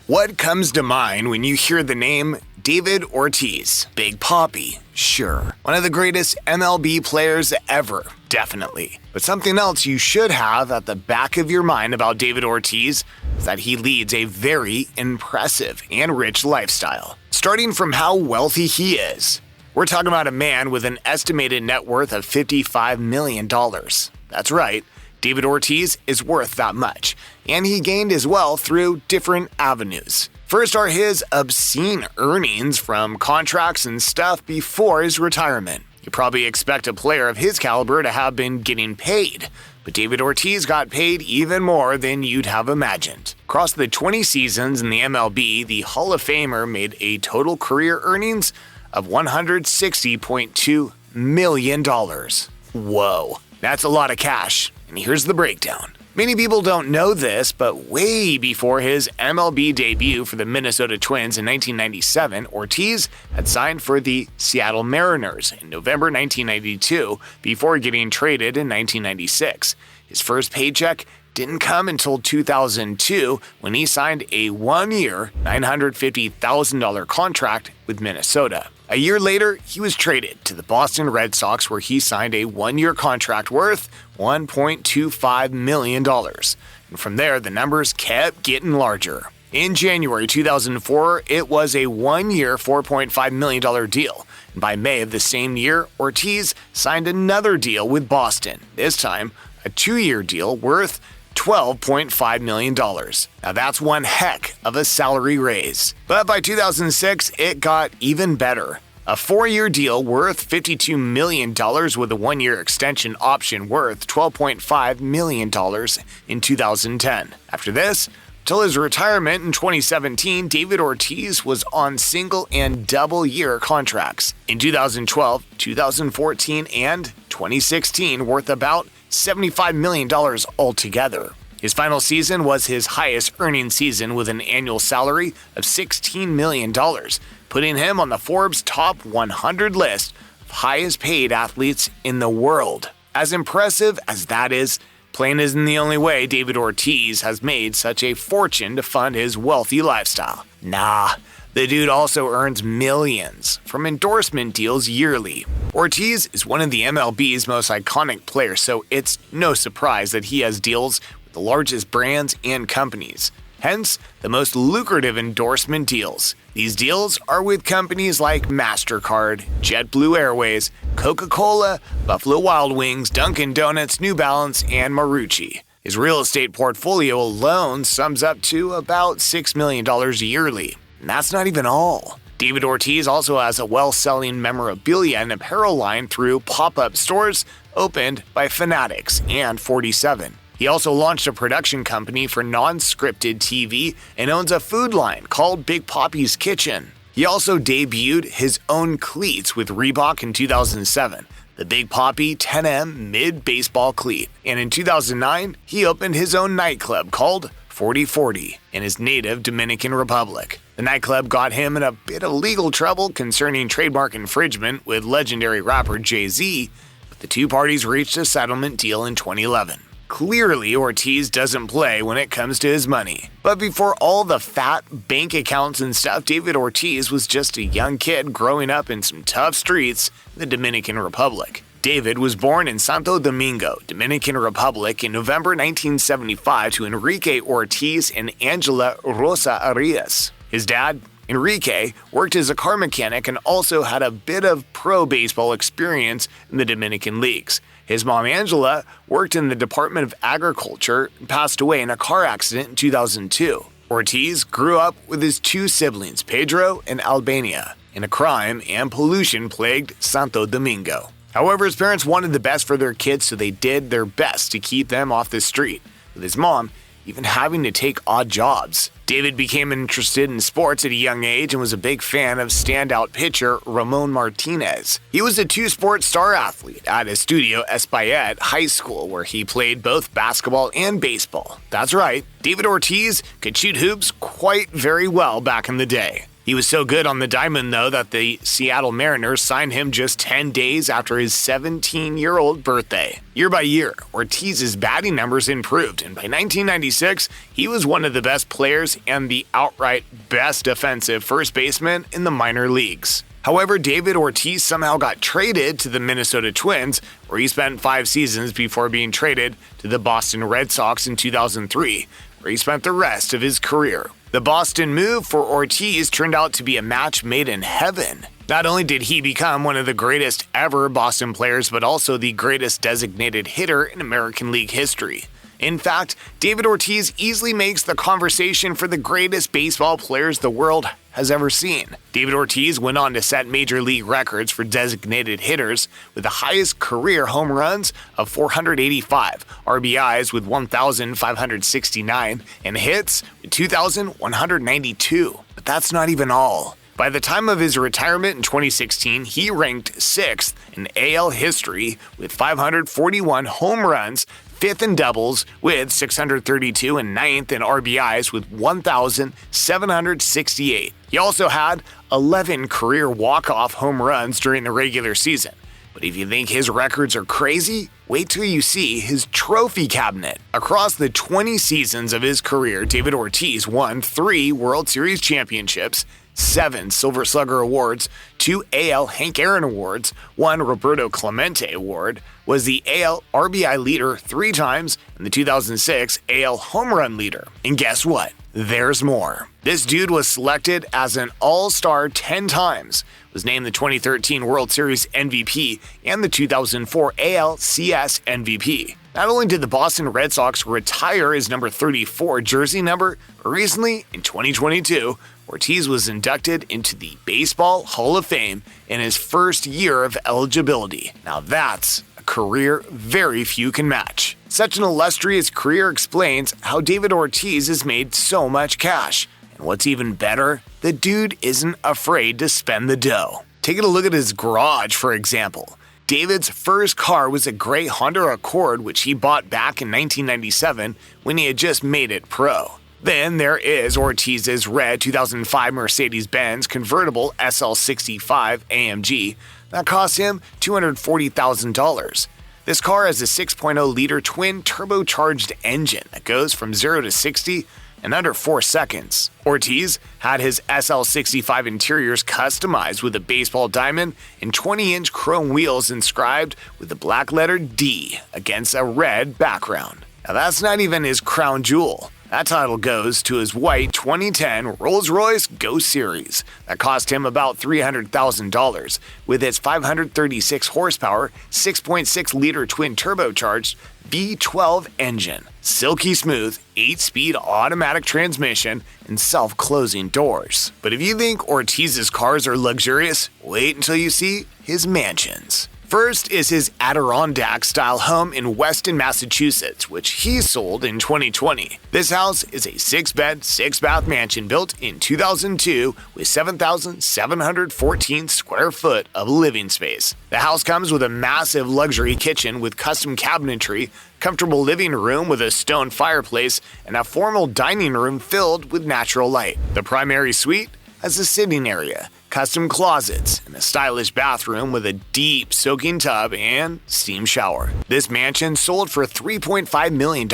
What comes to mind when you hear the name David Ortiz? Big Papi, sure. One of the greatest MLB players ever, definitely. But something else you should have at the back of your mind about David Ortiz is that he leads a very impressive and rich lifestyle. Starting from how wealthy he is. We're talking about a man with an estimated net worth of $55 million. That's right. David Ortiz is worth that much, and he gained his wealth through different avenues. First are his obscene earnings from contracts and stuff before his retirement. You probably expect a player of his caliber to have been getting paid, but David Ortiz got paid even more than you'd have imagined. Across the 20 seasons in the MLB, the Hall of Famer made a total career earnings of $160.2 million. Whoa, that's a lot of cash. And here's the breakdown. Many people don't know this, but way before his MLB debut for the Minnesota Twins in 1997, Ortiz had signed for the Seattle Mariners in November 1992 before getting traded in 1996. His first paycheck didn't come until 2002 when he signed a one-year, $950,000 contract with Minnesota. A year later, he was traded to the Boston Red Sox where he signed a one-year contract worth $1.25 million. And from there, the numbers kept getting larger. In January 2004, it was a one-year, $4.5 million deal. And by May of the same year, Ortiz signed another deal with Boston, this time a two-year deal worth $12.5 million. Now that's one heck of a salary raise. But by 2006, it got even better. A four-year deal worth $52 million with a one-year extension option worth $12.5 million in 2010. After this, till his retirement in 2017, David Ortiz was on single and double-year contracts. In 2012, 2014, and 2016, worth about $75 million altogether. His final season was his highest earning season with an annual salary of $16 million, putting him on the Forbes top 100 list of highest paid athletes in the world. As impressive as that is, playing isn't the only way David Ortiz has made such a fortune to fund his wealthy lifestyle. Nah, the dude also earns millions from endorsement deals yearly. Ortiz is one of the MLB's most iconic players, so it's no surprise that he has deals with the largest brands and companies. Hence, the most lucrative endorsement deals. These deals are with companies like MasterCard, JetBlue Airways, Coca-Cola, Buffalo Wild Wings, Dunkin' Donuts, New Balance, and Marucci. His real estate portfolio alone sums up to about $6 million yearly. And that's not even all. David Ortiz also has a well-selling memorabilia and apparel line through pop-up stores opened by Fanatics and 47. He also launched a production company for non-scripted TV and owns a food line called Big Papi's Kitchen. He also debuted his own cleats with Reebok in 2007, the Big Papi 10M mid-baseball cleat. And in 2009, he opened his own nightclub called 4040 in his native Dominican Republic. The nightclub got him in a bit of legal trouble concerning trademark infringement with legendary rapper Jay-Z, but the two parties reached a settlement deal in 2011. Clearly, Ortiz doesn't play when it comes to his money. But before all the fat bank accounts and stuff, David Ortiz was just a young kid growing up in some tough streets in the Dominican Republic. David was born in Santo Domingo, Dominican Republic in November 1975 to Enrique Ortiz and Angela Rosa Arias. His dad, Enrique, worked as a car mechanic and also had a bit of pro baseball experience in the Dominican leagues. His mom, Angela, worked in the Department of Agriculture and passed away in a car accident in 2002. Ortiz grew up with his two siblings, Pedro and Albania, in a crime and pollution-plagued Santo Domingo. However, his parents wanted the best for their kids, so they did their best to keep them off the street, with his mom even having to take odd jobs. David became interested in sports at a young age and was a big fan of standout pitcher Ramon Martinez. He was a two-sport star athlete at Estudio Espaillat High School, where he played both basketball and baseball. That's right, David Ortiz could shoot hoops quite very well back in the day. He He was so good on the diamond, though, that the Seattle Mariners signed him just 10 days after his 17-year-old birthday. Year by year, Ortiz's batting numbers improved, and by 1996, he was one of the best players and the outright best defensive first baseman in the minor leagues. However, David Ortiz somehow got traded to the Minnesota Twins, where he spent 5 seasons before being traded to the Boston Red Sox in 2003, where he spent the rest of his career. The Boston move for Ortiz turned out to be a match made in heaven. Not only did he become one of the greatest ever Boston players, but also the greatest designated hitter in American League history. In fact, David Ortiz easily makes the conversation for the greatest baseball players the world has ever seen. David Ortiz went on to set major league records for designated hitters with the highest career home runs of 485, RBIs with 1,569, and hits with 2,192. But that's not even all. By the time of his retirement in 2016, he ranked 6th in AL history with 541 home runs, 5th in doubles with 632, and 9th in RBIs with 1,768. He also had 11 career walk-off home runs during the regular season. But if you think his records are crazy, wait till you see his trophy cabinet. Across the 20 seasons of his career, David Ortiz won 3 World Series championships, 7 Silver Slugger Awards, 2 AL Hank Aaron Awards, 1 Roberto Clemente Award, was the AL RBI leader 3 times, and the 2006 AL Home Run leader. And guess what? There's more. This dude was selected as an All-Star 10 times, was named the 2013 World Series MVP and the 2004 ALCS MVP. Not only did the Boston Red Sox retire his number 34 jersey number, but recently, in 2022, Ortiz was inducted into the Baseball Hall of Fame in his first year of eligibility. Now that's a career very few can match. Such an illustrious career explains how David Ortiz has made so much cash. And what's even better, the dude isn't afraid to spend the dough. Taking a look at his garage, for example. David's first car was a gray Honda Accord, which he bought back in 1997 when he had just made it pro. Then there is Ortiz's red 2005 Mercedes-Benz convertible SL65 AMG that cost him $240,000. This car has a 6.0-liter twin turbocharged engine that goes from 0 to 60 in under 4 seconds. Ortiz had his SL65 interiors customized with a baseball diamond and 20-inch chrome wheels inscribed with the black letter D against a red background. Now that's not even his crown jewel. That title goes to his white 2010 Rolls-Royce Go Series that cost him about $300,000 with its 536 horsepower, 6.6-liter twin turbocharged V12 engine, silky smooth, 8-speed automatic transmission, and self-closing doors. But if you think Ortiz's cars are luxurious, wait until you see his mansions. First is his Adirondack-style home in Weston, Massachusetts, which he sold in 2020. This house is a 6-bed, 6-bath mansion built in 2002 with 7,714 square foot of living space. The house comes with a massive luxury kitchen with custom cabinetry, comfortable living room with a stone fireplace, and a formal dining room filled with natural light. The primary suite has a sitting area, custom closets, and a stylish bathroom with a deep soaking tub and steam shower. This mansion sold for $3.5 million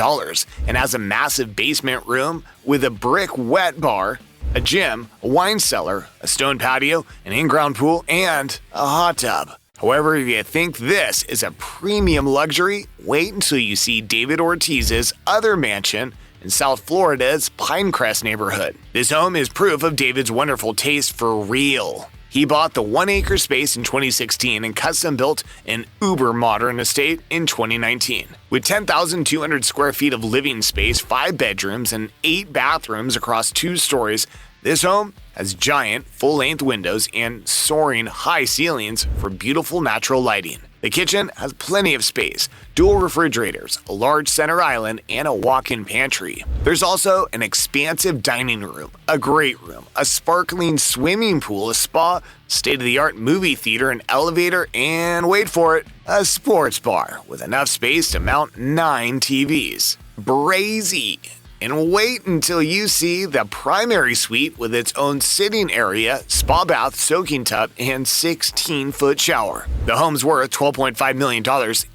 and has a massive basement room with a brick wet bar, a gym, a wine cellar, a stone patio, an in-ground pool, and a hot tub. However, if you think this is a premium luxury, wait until you see David Ortiz's other mansion in South Florida's Pinecrest neighborhood. This home is proof of David's wonderful taste for real. He bought the 1-acre space in 2016 and custom-built an uber-modern estate in 2019. With 10,200 square feet of living space, 5 bedrooms, and 8 bathrooms across 2 stories, this home has giant, full-length windows and soaring high ceilings for beautiful natural lighting. The kitchen has plenty of space, dual refrigerators, a large center island, and a walk-in pantry. There's also an expansive dining room, a great room, a sparkling swimming pool, a spa, state-of-the-art movie theater, an elevator, and wait for it, a sports bar with enough space to mount 9 TVs. Brazy! And wait until you see the primary suite with its own sitting area, spa bath, soaking tub, and 16-foot shower. The home's worth $12.5 million,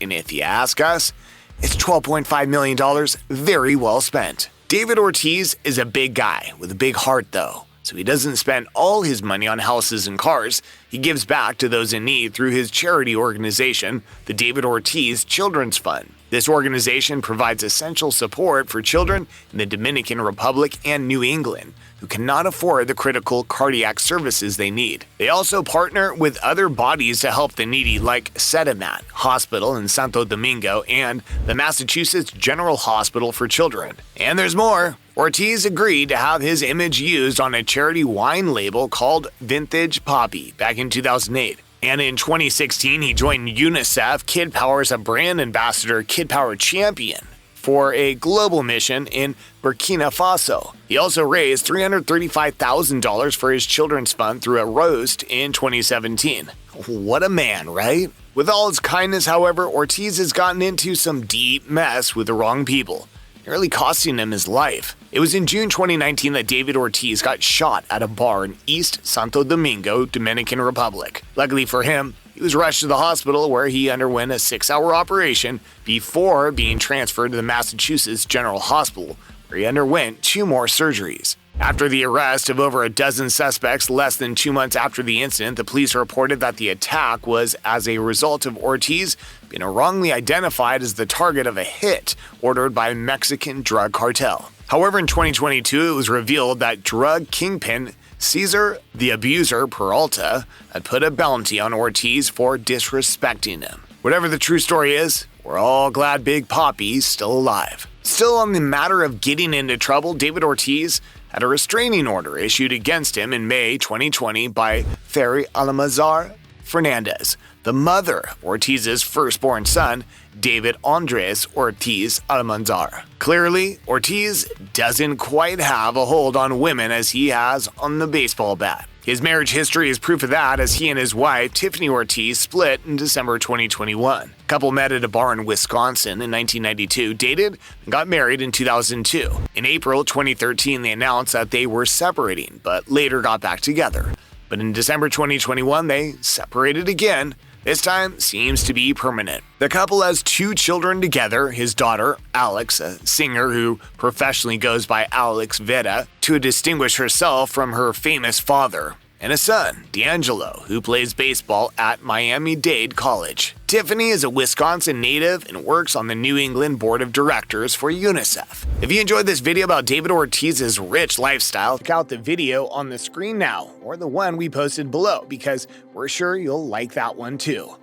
and if you ask us, it's $12.5 million very well spent. David Ortiz is a big guy with a big heart, though. So he doesn't spend all his money on houses and cars. He gives back to those in need through his charity organization, the David Ortiz Children's Fund. This organization provides essential support for children in the Dominican Republic and New England who cannot afford the critical cardiac services they need. They also partner with other bodies to help the needy like Sedimat Hospital in Santo Domingo and the Massachusetts General Hospital for Children. And there's more. Ortiz agreed to have his image used on a charity wine label called Vintage Poppy back in 2008. And in 2016, he joined UNICEF Kid Power as a brand ambassador Kid Power champion for a global mission in Burkina Faso. He also raised $335,000 for his children's fund through a roast in 2017. What a man, right? With all his kindness, however, Ortiz has gotten into some deep mess with the wrong people, nearly costing him his life. It was in June 2019 that David Ortiz got shot at a bar in East Santo Domingo, Dominican Republic. Luckily for him, he was rushed to the hospital where he underwent a 6-hour operation before being transferred to the Massachusetts General Hospital, where he underwent 2 more surgeries. After the arrest of over a dozen suspects less than 2 months after the incident, the police reported that the attack was as a result of Ortiz being wrongly identified as the target of a hit ordered by a Mexican drug cartel. However, in 2022, it was revealed that drug kingpin Cesar the Abuser Peralta had put a bounty on Ortiz for disrespecting him. Whatever the true story is, we're all glad Big Poppy's still alive. Still on the matter of getting into trouble, David Ortiz had a restraining order issued against him in May 2020 by Ferry Alamazar Fernandez, the mother of Ortiz's firstborn son, David Andres Ortiz Almanzar. Clearly, Ortiz doesn't quite have a hold on women as he has on the baseball bat. His marriage history is proof of that, as he and his wife, Tiffany Ortiz, split in December 2021. The couple met at a bar in Wisconsin in 1992, dated, and got married in 2002. In April 2013, they announced that they were separating, but later got back together. But in December 2021, they separated again. This time seems to be permanent. The couple has 2 children together, his daughter, Alex, a singer who professionally goes by Alex Veda, to distinguish herself from her famous father, and a son, D'Angelo, who plays baseball at Miami-Dade College. Tiffany is a Wisconsin native and works on the New England Board of Directors for UNICEF. If you enjoyed this video about David Ortiz's rich lifestyle, check out the video on the screen now, or the one we posted below, because we're sure you'll like that one too.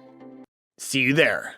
See you there.